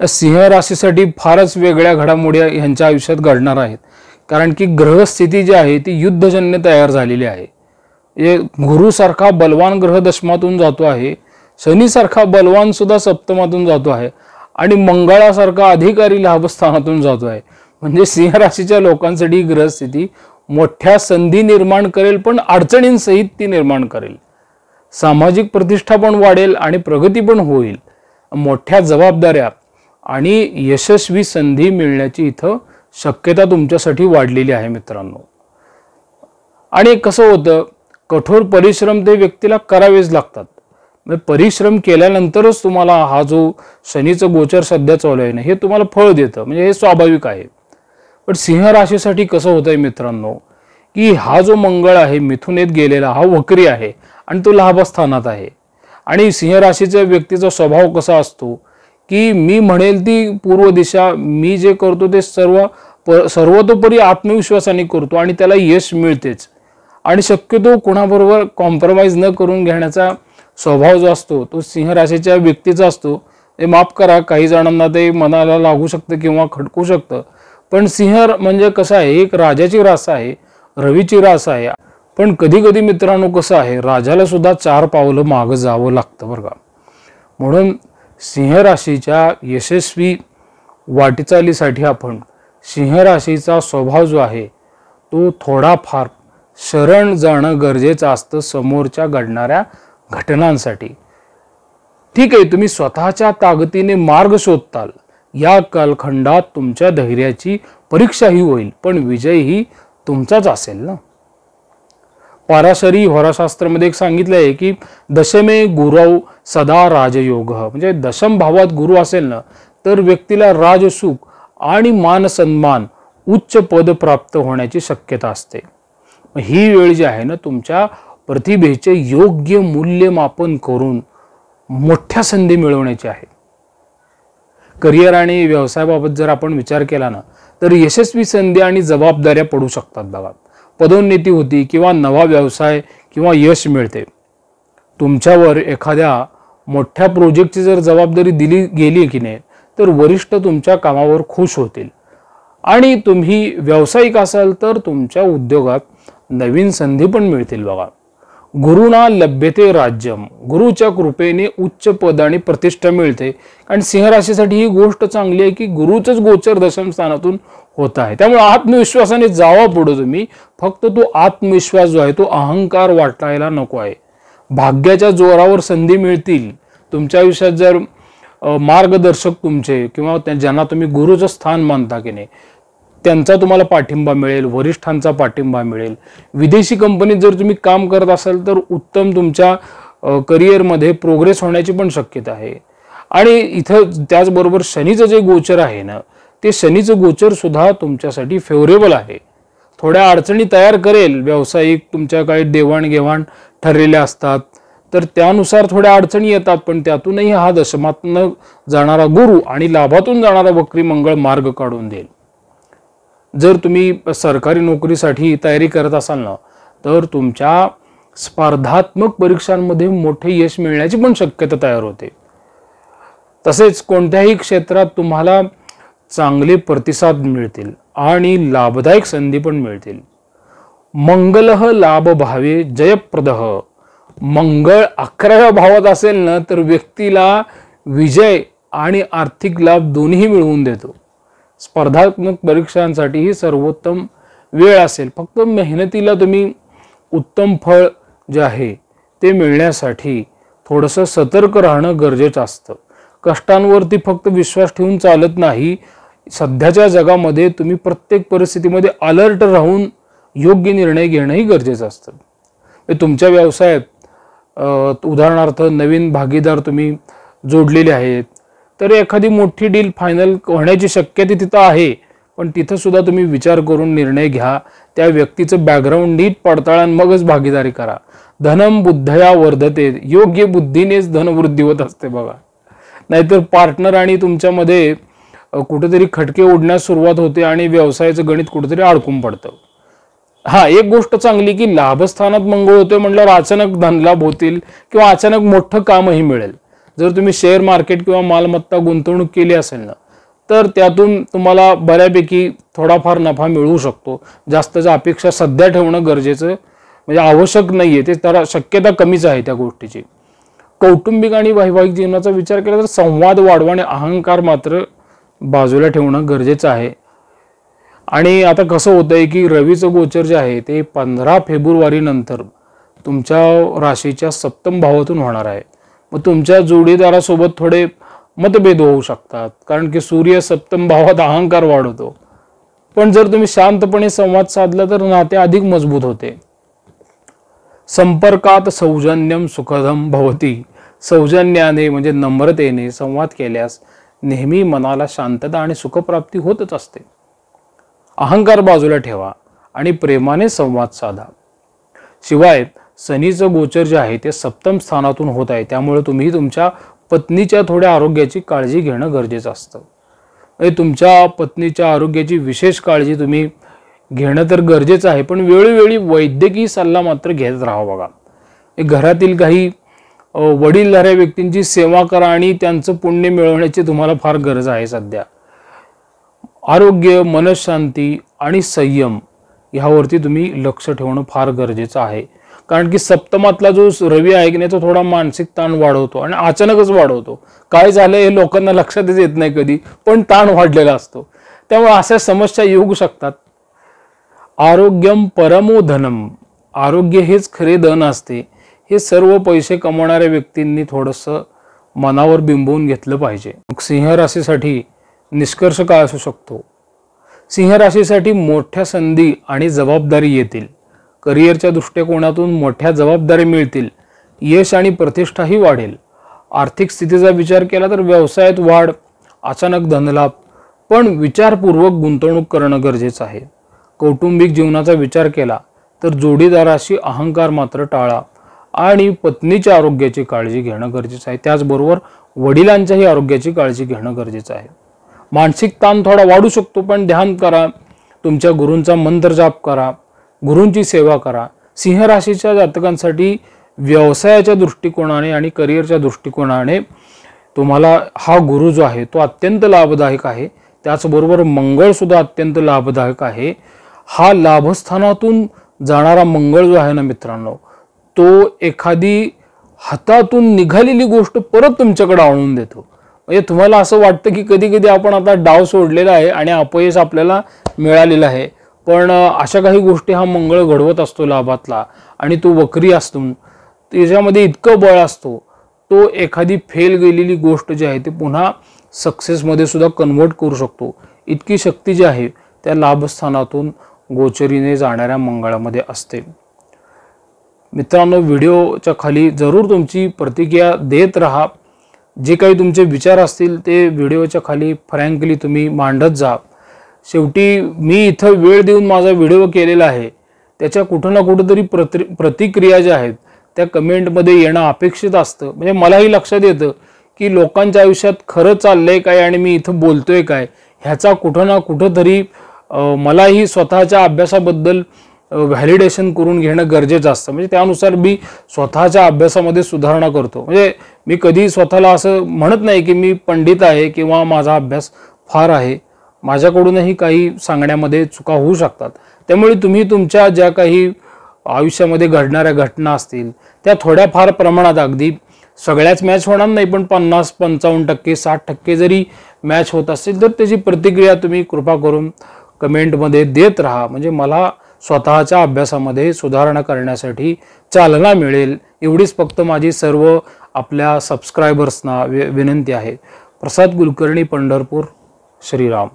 सिंह राशीसाठी फारच वेगळ्या घडामोडी यांच्या आयुष्यात घडणार आहेत, कारण की ग्रहस्थिती जी आहे ती युद्धजन्य तयार झालेली आहे। गुरु सारखा बलवान ग्रह दशमातून जातो आहे, शनी सारखा बलवान सुद्धा सप्तमातून जातो आहे आणि मंगळासारखा अधिकारी लाभस्थानातून जातो आहे। म्हणजे सिंह राशीच्या लोकांसाठी ग्रहस्थिती मोठ्या संधी निर्माण करेल, पण अडचणींसहित ती निर्माण करेल। सामाजिक प्रतिष्ठा पण वाढेल आणि प्रगती पण होईल। मोठ्या जबाबदाऱ्या आणि यशस्वी संधी मिळण्याची इथं शक्यता तुमच्यासाठी वाढलेली आहे मित्रांनो। आणि कसं होतं, कठोर परिश्रम ते व्यक्तीला करावेच लागतात। म्हणजे परिश्रम केल्यानंतरच तुम्हाला हा जो शनीचं गोचर सध्या चालू आहे ना, हे तुम्हाला फळ देतं, म्हणजे हे स्वाभाविक आहे। पण सिंह राशीसाठी कसं होतंय मित्रांनो, की हा जो मंगळ आहे मिथुनेत गेलेला हा वक्री आहे आणि तो लाभस्थानात आहे। आणि सिंह राशीच्या व्यक्तीचा स्वभाव कसा असतो की मी म्हणेल ती पूर्व दिशा, मी जे करतो ते सर्वतोपरी आत्मविश्वासाने करतो आणि त्याला यश मिळतेच। आणि शक्यतो कोणाबरोबर कॉम्प्रोमाइज न करून घेण्याचा स्वभाव जो असतो तो सिंह राशीच्या व्यक्तीचा असतो। हे माफ करा, काही जणांना ते मनाला लागू शकतं किंवा खटकू शकतं, पण सिंह म्हणजे कसं आहे, एक राजाची रास आहे, रवीची रास आहे। पण कधी कधी मित्रांनो कसं आहे, राजाला सुद्धा 4 पावलं मागं जावं लागतं बरं का। म्हणून सिंह राशीच्या यशस्वी वाटचालीसाठी आपण सिंह राशीचा स्वभाव जो आहे तो थोडाफार शरण जाणं गरजेचं असतं समोरच्या घडणाऱ्या घटनांसाठी। ठीक आहे, तुम्ही स्वतःच्या ताकदीने मार्ग शोधताल, या कालखंडात तुमच्या धैर्याची परीक्षाही होईल, पण विजयही तुमचाच असेल ना। पाराशरी होराशास्त्रामध्ये एक सांगितलं आहे की दशमे गुरौ सदा राजयोग, म्हणजे दशम भावात गुरु असेल ना तर व्यक्तीला राजसुख आणि मान सन्मान उच्च पद प्राप्त होण्याची शक्यता असते। ही वेळ जी आहे ना, तुमच्या प्रतिभेचे योग्य मूल्यमापन करून मोठ्या संधी मिळवण्याची आहे। करिअर आणि व्यवसायाबाबत जर आपण विचार केला ना तर यशस्वी संधी आणि जबाबदाऱ्या पडू शकतात बघा। पदोन्नती होती किंवा नवा व्यवसाय किंवा यश मिळते। तुमच्यावर एखाद्या मोठ्या प्रोजेक्टची जर जबाबदारी दिली गेली की नाही तर वरिष्ठ तुमच्या कामावर खुश होतील। आणि तुम्ही व्यावसायिक असाल तर तुमच्या उद्योगात नवीन संधी पण मिळतील बघा। गुरुना लभ्यते राज्यम, गुरुच्या कृपेने उच्च पद आणि प्रतिष्ठा मिळते। आणि सिंह राशीसाठी ही गोष्ट चांगली आहे की गुरुचंच गोचर दशम स्थानातून होत आहे, त्यामुळे आत्मविश्वासाने जावा पुढे तुम्ही। फक्त तो आत्मविश्वास जो आहे तो अहंकार वाटायला नको आहे। भाग्याच्या जोरावर संधी मिळतील तुमच्या आयुष्यात जर मार्गदर्शक तुमचे किंवा ज्यांना तुम्ही गुरुचं स्थान मानता की नाही त्यांचा तुम्हाला पाठिंबा मिळेल, वरिष्ठांचा पाठिंबा मिळेल। विदेशी कंपनीत जर तुम्ही काम करत असाल तर उत्तम तुमच्या करिअरमध्ये प्रोग्रेस होण्याची पण शक्यता आहे। आणि इथं त्याचबरोबर शनीचं जे गोचर आहे ना ते शनीचं गोचर सुद्धा तुमच्यासाठी फेवरेबल आहे। थोड्या अडचणी तयार करेल, व्यावसायिक तुमच्या काही देवाणघेवाण ठरलेल्या असतात तर त्यानुसार थोड्या अडचणी येतात, पण त्यातूनही हा दशमातून जाणारा गुरु आणि लाभातून जाणारा वक्री मंगळ मार्ग काढून देईल। जर तुम्ही सरकारी नोकरीसाठी तयारी करत असाल ना तर तुमच्या स्पर्धात्मक परीक्षांमध्ये मोठे यश मिळण्याची पण शक्यता तयार होते। तसेच कोणत्याही क्षेत्रात तुम्हाला चांगले प्रतिसाद मिळतील आणि लाभदायक संधी पण मिळतील। मंगलः लाभ भावे जयप्रदः, मंगळ 11व्या भावात असेल ना तर व्यक्तीला विजय आणि आर्थिक लाभ दोन्ही मिळवून देतो। स्पर्धात्मक परीक्षांसाठी ही सर्वोत्तम वेळ असेल। फक्त मेहनतीला तुम्ही उत्तम फळ जे आहे ते मिळण्यासाठी थोडंसं सतर्क राहणं गरजेचं असतं। कष्टांवरती फक्त विश्वास ठेवून चालत नाही, सध्याच्या जगामध्ये तुम्ही प्रत्येक परिस्थितीमध्ये अलर्ट राहून योग्य निर्णय घेणंही गरजेचं असतं। तुमच्या व्यवसायात उदाहरणार्थ नवीन भागीदार तुम्ही जोडलेले आहेत तर एखादी मोठी डील फायनल होण्याची शक्यता तिथं आहे, पण तिथं सुद्धा तुम्ही विचार करून निर्णय घ्या। त्या व्यक्तीचं बॅकग्राऊंड नीट पडताळून मगच भागीदारी करा। धनम बुद्धया वर्धते, योग्य बुद्धीनेच धनवृद्धी होत असते बघा। नाहीतर पार्टनर आणि तुमच्यामध्ये कुठेतरी खटके उडण्यास सुरुवात होते आणि व्यवसायाचं गणित कुठेतरी अडकून पडतं। हा, एक गोष्ट चांगली की लाभस्थानात मंगळ होते म्हटल्यावर अचानक धनलाभ होतील किंवा अचानक मोठं कामही मिळेल। जर तुम्ही शेअर मार्केट किंवा मालमत्ता गुंतवणूक केली असेल ना, तर त्यातून तुम्हाला बऱ्यापैकी थोडाफार नफा मिळू शकतो. जास्तच्या अपेक्षा सध्या ठेवणं गरजेचं म्हणजे आवश्यक नाहीये, ते तर शक्यता कमीच आहे त्या गोष्टीची. कौटुंबिक आणि वैवाहिक जीवनाचा विचार केला तर संवाद वाढवा आणि अहंकार मात्र बाजूला ठेवणं गरजेचं आहे. आणि आता कसं होतंय की रवीचं गोचर जे आहे ते 15 फेब्रुवारी नंतर तुमच्या राशीच्या सप्तम भावातून होणार आहे. मग तुमच्या जोडीदारासोबत थोडे मतभेद होऊ शकतात, कारण की सूर्य सप्तम भावात अहंकार वाढवतो. पण जर तुम्ही शांतपणे संवाद साधला तर नाते अधिक मजबूत होते. संपर्कात सौजन्यम सुखदम भवती. सौजन्याने म्हणजे नम्रतेने संवाद केल्यास नेहमी मनाला शांतता आणि सुखप्राप्ती होतच असते. अहंकार बाजूला ठेवा आणि प्रेमाने संवाद साधा. शिवाय शनीचं गोचर जे आहे ते सप्तम स्थानातून होत आहे, त्यामुळे तुम्ही तुमच्या पत्नीच्या थोड्या आरोग्याची काळजी घेणं गरजेचं असतं. म्हणजे तुमच्या पत्नीच्या आरोग्याची विशेष काळजी तुम्ही घेणं तर गरजेचं आहे, पण वेळोवेळी वैद्यकीय सल्ला मात्र घेत राहा. बघा, घरातील काही वडीलधाऱ्या व्यक्तींची सेवा करा आणि त्यांचं पुण्य मिळवण्याची तुम्हाला फार गरज आहे सध्या. आरोग्य, मनशांती आणि संयम ह्यावरती तुम्ही लक्ष ठेवणं फार गरजेचं आहे, कारण की सप्तमातला जो रवी आहे की नाही तो थोडा मानसिक ताण वाढवतो आणि अचानकच वाढवतो. काय झालं हे लोकांना लक्षातच येत नाही कधी, पण ताण वाढलेला असतो, त्यामुळे अशा समस्या येऊ शकतात. आरोग्यम परमो धनम. आरोग्य हेच खरे धन असते, हे सर्व पैसे कमवणाऱ्या व्यक्तींनी थोडंसं मनावर बिंबवून घेतलं पाहिजे. सिंह राशीसाठी निष्कर्ष काय असू शकतो? सिंह राशीसाठी मोठ्या संधी आणि जबाबदारी येतील. करिअरच्या दृष्टिकोनातून मोठ्या जबाबदारी मिळतील. यश आणि प्रतिष्ठाही वाढेल. आर्थिक स्थितीचा विचार केला तर व्यवसायात वाढ, अचानक धनलाभ, पण विचारपूर्वक गुंतवणूक करणं गरजेचं आहे. कौटुंबिक जीवनाचा विचार केला तर जोडीदाराशी अहंकार मात्र टाळा आणि पत्नीच्या आरोग्याची काळजी घेणं गरजेचं आहे. त्याचबरोबर वडिलांच्याही आरोग्याची काळजी घेणं गरजेचं आहे. मानसिक ताण थोडा वाढू शकतो, पण ध्यान करा, तुमच्या गुरूंचा मंत्र जाप करा, गुरूंची सेवा करा. सिंह राशीच्या जातकांसाठी व्यवसायाच्या दृष्टिकोनाने आणि करिअरच्या दृष्टिकोनाने तुम्हाला हा गुरु जो आहे तो अत्यंत लाभदायक आहे. त्याचबरोबर मंगळ सुद्धा अत्यंत लाभदायक आहे. हा लाभस्थानातून जाणारा मंगळ जो आहे ना मित्रांनो, तो एखादी हातातून निघालेली गोष्ट परत तुमच्याकडे आणून देतो. म्हणजे तुम्हाला असं वाटतं की कधी कधी आपण आता डाव सोडलेला आहे आणि अपयश आपल्याला मिळालेलं आहे, पण अशा काही गोष्टी हा मंगळ घडवत असतो लाभातला, आणि तो वक्री असतो, त्याच्यामध्ये इतकं बळ असतो, तो एखादी फेल गेलेली गोष्ट जी आहे ती पुन्हा सक्सेसमध्ये सुद्धा कन्वर्ट करू शकतो. इतकी शक्ती जी आहे त्या लाभस्थानातून गोचरीने जाणाऱ्या मंगळामध्ये असते. मित्रांनो, व्हिडिओच्या खाली जरूर तुमची प्रतिक्रिया देत राहा. जे काही तुमचे विचार असतील ते व्हिडिओच्या खाली फ्रँकली तुम्ही मांडत जा. शेवटी मी इथं वेळ देऊन माझा व्हिडिओ केलेला आहे, त्याच्या कुठं ना कुठंतरी प्रतिक्रिया ज्या आहेत त्या कमेंटमध्ये येणं अपेक्षित असतं. म्हणजे मलाही लक्षात येतं की लोकांच्या आयुष्यात खरं चाललंय काय आणि मी इथं बोलतोय काय, ह्याचा कुठं ना कुठंतरी मलाही स्वतःच्या अभ्यासाबद्दल व्हॅलिडेशन करून घेणं गरजेचं असतं. म्हणजे त्यानुसार मी स्वतःच्या अभ्यासामध्ये सुधारणा करतो. म्हणजे मी कधी स्वतःला असं म्हणत नाही की मी पंडित आहे किंवा माझा अभ्यास फार आहे. माझ्याकडूनही काही सांगण्यामध्ये चुका होऊ शकतात. त्यामुळे तुम्ही तुमच्या ज्या काही आयुष्यामध्ये घडणाऱ्या घटना असतील त्या थोड्याफार प्रमाणात, अगदी सगळ्याच मॅच होणार नाही, पण 50-55%, 60% जरी मॅच होत असतील तर त्याची प्रतिक्रिया तुम्ही कृपा करून कमेंटमध्ये देत राहा. म्हणजे मला स्वतःच्या अभ्यासामध्ये सुधारणा करण्यासाठी चालना मिळेल. एवढीच फक्त माझी सर्व आपल्या सबस्क्रायबर्सना विनंती आहे. प्रसाद कुलकर्णी, पंढरपूर. श्रीराम.